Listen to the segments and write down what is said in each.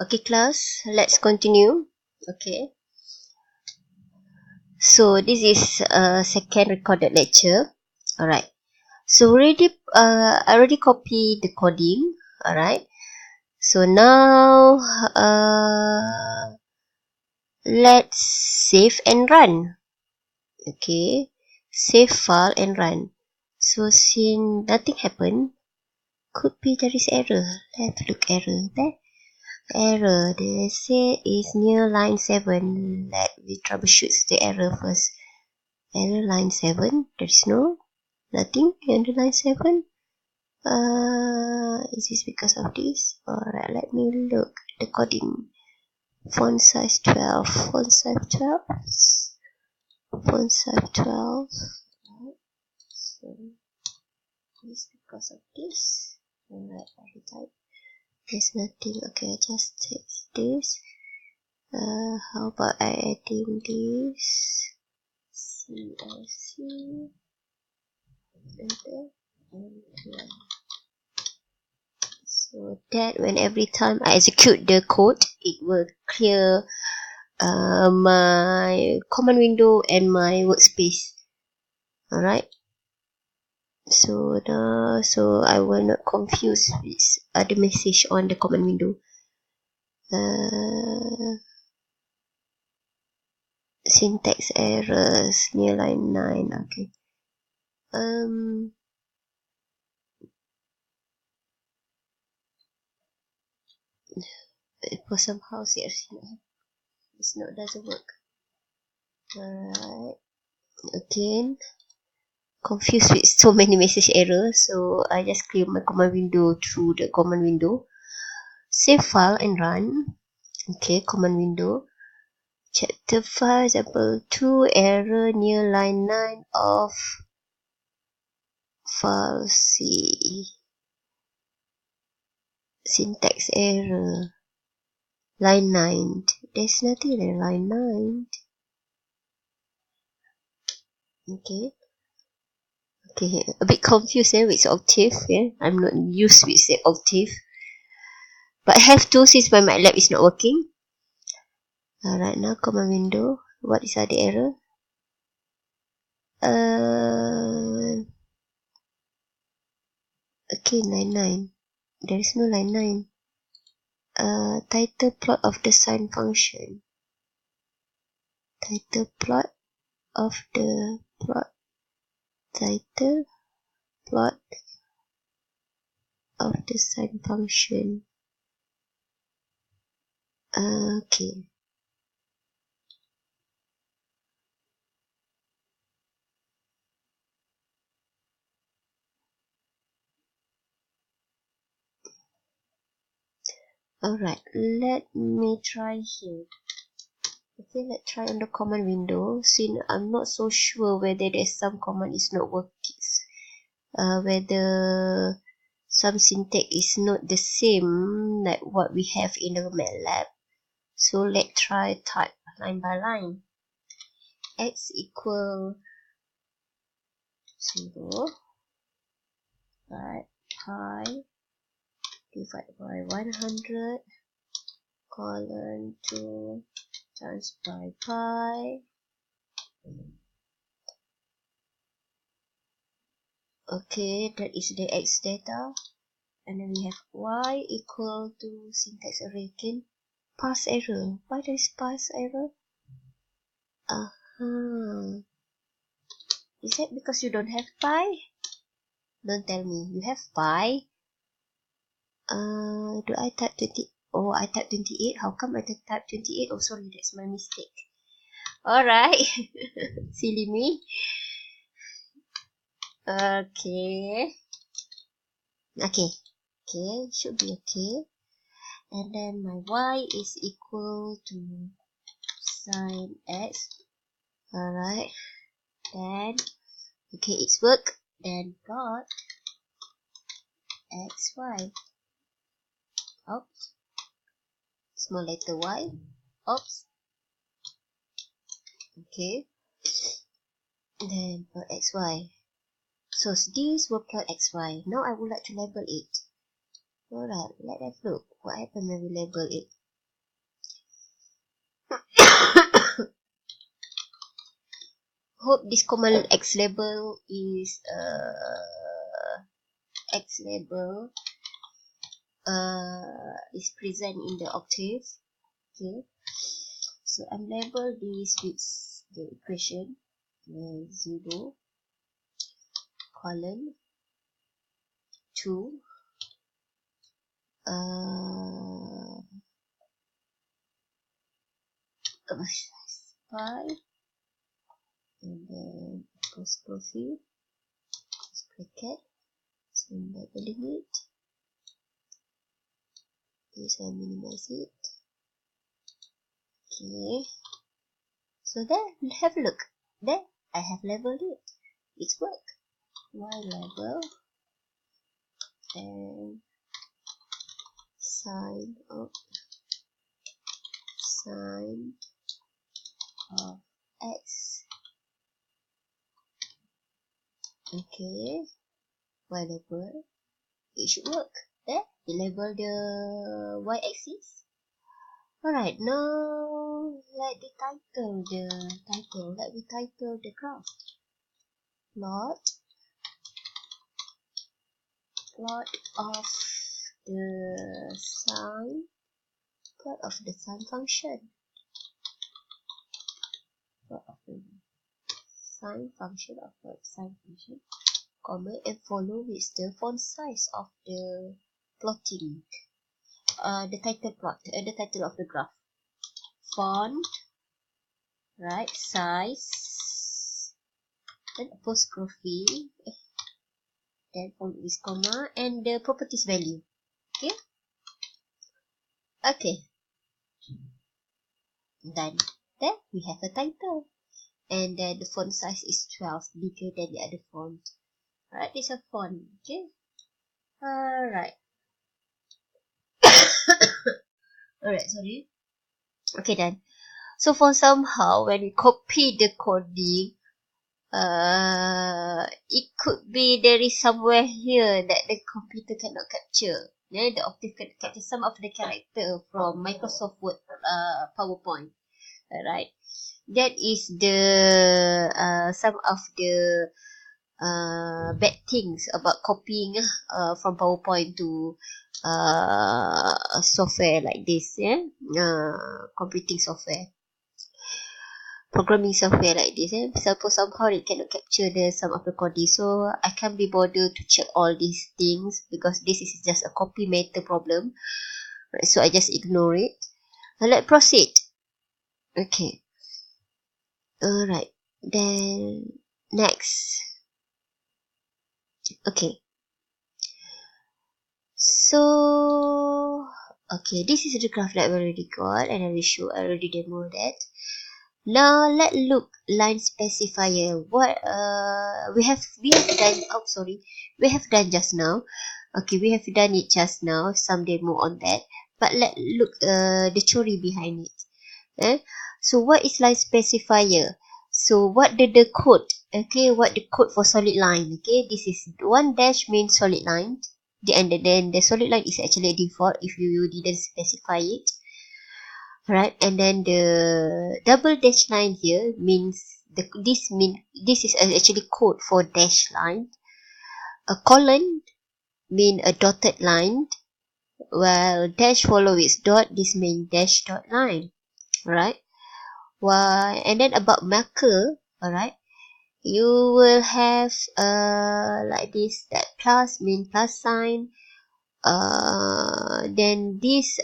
Okay, class, let's continue. Okay. So this is a second recorded lecture. Alright. So I already copied the coding. Alright. So now let's save and run. Okay. Save file and run. So since nothing happened, could be there is error. Let's look error there. Error, they say is near line 7. Let me troubleshoot the error first. Error line 7, there's nothing under line 7. Is this because of this? Alright, let me look at the coding. Font size 12, font size 12, font size 12. Right. So, this because of this. Alright, I retype. There's nothing. Okay, I just text this. How about I adding this? CLC. Enter. And here. So that when every time I execute the code, it will clear my command window and my workspace. Alright. So I will not confuse with other message on the command window. Syntax errors near line 9. Okay. For somehow CRC it's not doesn't work. Alright. Again, confused with so many message errors, so I just clear my command window through the command window. Save file and run. Okay, command window. Chapter 5, example 2, error near line 9 of file C. Syntax error. Line 9. There's nothing there, line 9. Okay. Okay, a bit confused with Octave. Yeah, I'm not used with the Octave. But I have to since my MATLAB is not working. Alright, now command window. What is the error? Okay, line 9. There is no line 9. Title plot of the sine function. Title plot of the plot. Title plot of the sine function. Okay. Alright, let me try here. Okay, let's try on the command window. Since I'm not so sure whether there's some command is not working. Whether some syntax is not the same like what we have in the MATLAB. So let's try type line by line. X equal 0, right, pi divided by 100 colon 2 times by pi. Okay, that is the X data. And then we have Y equal to syntax array again. Parse error. Why there is parse error? Is that because you don't have pi? Don't tell me. You have pi? Do I type 20? Oh, I type 28. How come I type 28? Oh, sorry, that's my mistake. Alright. Silly me. Okay. Okay. Okay, should be okay. And then my y is equal to sine x. Alright. Then, okay, it's work. Then plot xy. Oops. Small letter y. Oops. Okay. Then plot xy. So these will plot xy. Now I would like to label it. Alright, let's have a look. What happened when we label it? Hope this command X label is present in the octave. Okay, so I'm label this with the equation 0 colon 2 5 and then apostrophe bracket, so labeling it. This I minimize it. Okay, so there, have a look. There, I have labeled it. It's worked. Y label and sign of X. Okay, Y label. It should work. There, you label the Y axis. Alright, now let me title the graph. Plot of the sine function. Plot of the sine function, comma, and follow with the font size of the plotting. The title of the graph. Font, right, size, then apostrophe, then followed with comma, and the properties value. Okay? Okay. Done. Then we have a title. And then the font size is 12, bigger than the other font. Alright, this is a font. Okay? Alright. Alright, sorry. Okay, done. So for somehow, when we copy the coding, it could be there is somewhere here that the computer cannot capture. Yeah, the octave can capture some of the character from Microsoft Word, PowerPoint. Alright. That is the some of the bad things about copying from PowerPoint to software like this, yeah, computing software, programming software like this. Suppose somehow it cannot capture the some of the coding, so I can't be bothered to check all these things because this is just a copy matter problem. Right, so I just ignore it. Now let's proceed. Okay. Alright. Then next. Okay. So okay, this is the graph that we already got, and I already demoed that. Now let's look line specifier. What we have done. Oh, sorry, we have done just now. Okay, we have done it just now. Some demo on that. But let's look the theory behind it. So what is line specifier? So what the code? Okay, what the code for solid line? Okay, this is one dash means solid line. And then the solid line is actually a default if you didn't specify it. Right, and then the double dash line here means this is actually code for dash line. A colon mean a dotted line, while dash follow with dot, this mean dash dot line. Right. Well, and then about marker, alright, you will have like this, that plus mean plus sign. Then this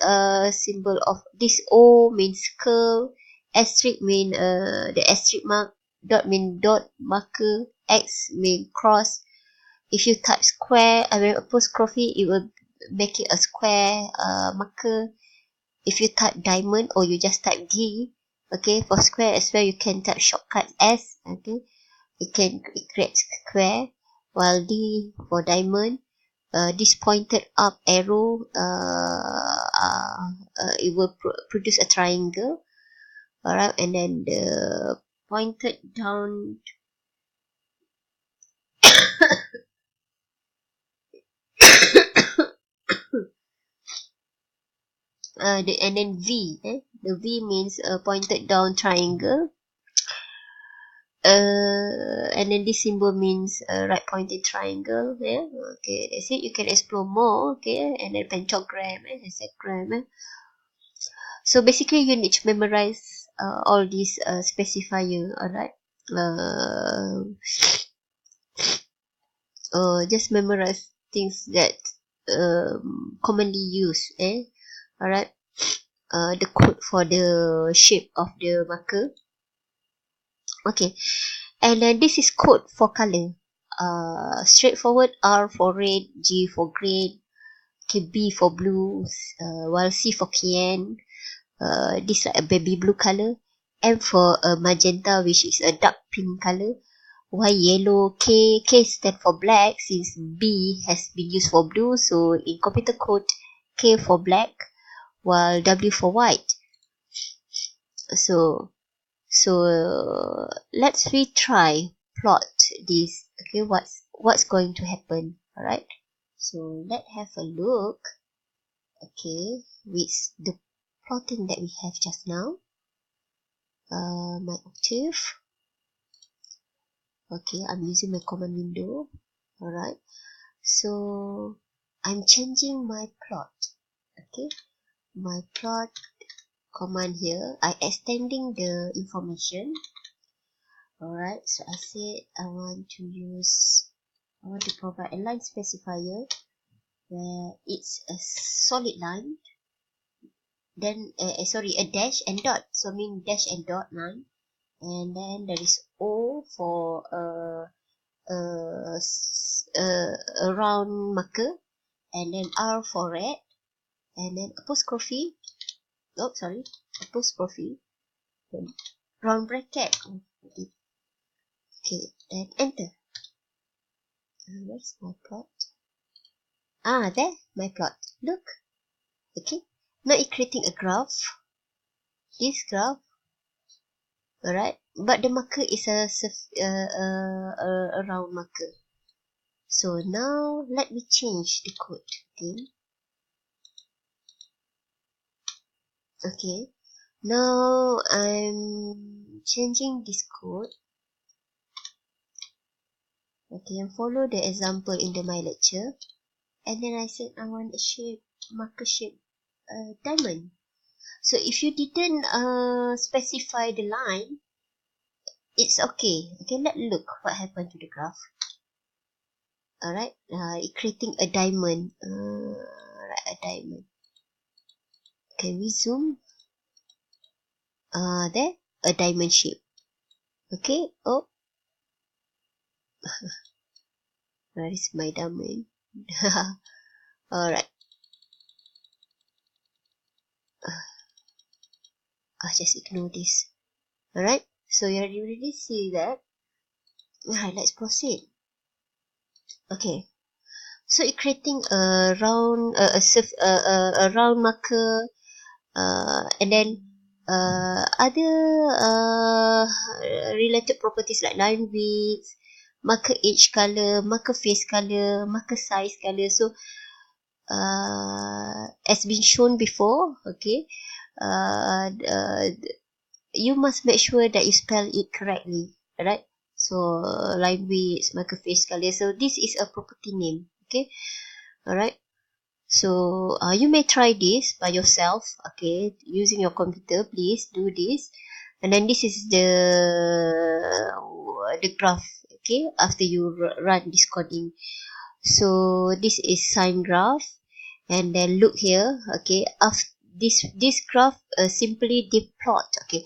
symbol of this O means curve, asterisk mean the asterisk mark, dot mean dot marker, X mean cross. If you type square, apostrophe, it will make it a square marker. If you type diamond or you just type D, okay, for square as well, you can type shortcut S, okay, it creates square, while D for diamond. This pointed up arrow, it will produce a triangle. Alright, and then the pointed down and then V, The V means a pointed down triangle. And then this symbol means a right pointed triangle. Yeah, okay, that's it. You can explore more. Okay, and then pentagram, hexagram. So basically, you need to memorize all these specifier. Alright. Just memorize things that commonly used. Alright. The code for the shape of the marker. Okay, and then this is code for color. Straightforward, R for red, G for green, B for blue, while C for cyan. This like a baby blue color. M for magenta, which is a dark pink color. Y yellow. K stand for black, since B has been used for blue. So in computer code, K for black, while W for white. So let's retry plot this. Okay, what's going to happen? Alright, so let's have a look. Okay, with the plotting that we have just now. My octave. Okay, I'm using my command window. Alright, so I'm changing my plot. Okay, my plot command here, I extending the information. Alright, so I said I want to provide a line specifier where it's a solid line, then a dash and dot, so mean dash and dot line, and then there is O for a round marker, and then R for red, and then apostrophe, then round bracket. Okay, then enter. Where's my plot? There, my plot. Look. Okay, now it's creating a graph. This graph. Alright, but the marker is a round marker. So now let me change the code. Okay, now I'm changing this code. Okay, and follow the example in my lecture. And then I said I want a shape, marker shape, diamond. So if you didn't specify the line, it's okay. Okay, let's look what happened to the graph. Alright, it's creating a diamond. Alright, a diamond. Okay, we zoom. There, a diamond shape. Okay, oh. Where is my diamond? Alright. Just ignore this. Alright, so you already see that. Alright, let's proceed. Okay, so it's creating a round, a round marker, and then other related properties like line width, marker edge color, marker face color, marker size color. So as been shown before, okay, you must make sure that you spell it correctly. Alright, so line width, marker face color. So this is a property name. Okay, alright. So you may try this by yourself. Okay, using your computer, please do this. And then this is the graph. Okay, after you run this coding. So this is sine graph, and then look here. Okay, after this graph simply the plot. Okay,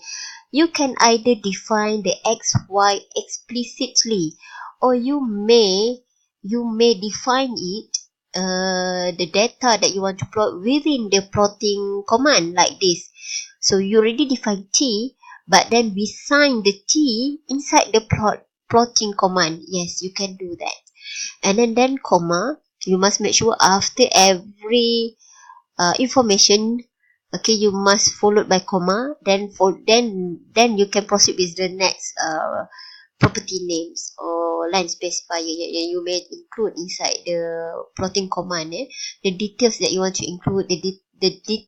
you can either define the x y explicitly, or you may define it, the data that you want to plot within the plotting command like this. So you already define t, but then we sign the t inside the plotting command. Yes, you can do that. And then comma, you must make sure after every information, okay, you must followed by comma. Then you can proceed with the next property names or line specifier. You may include inside the plotting command the details that you want to include, the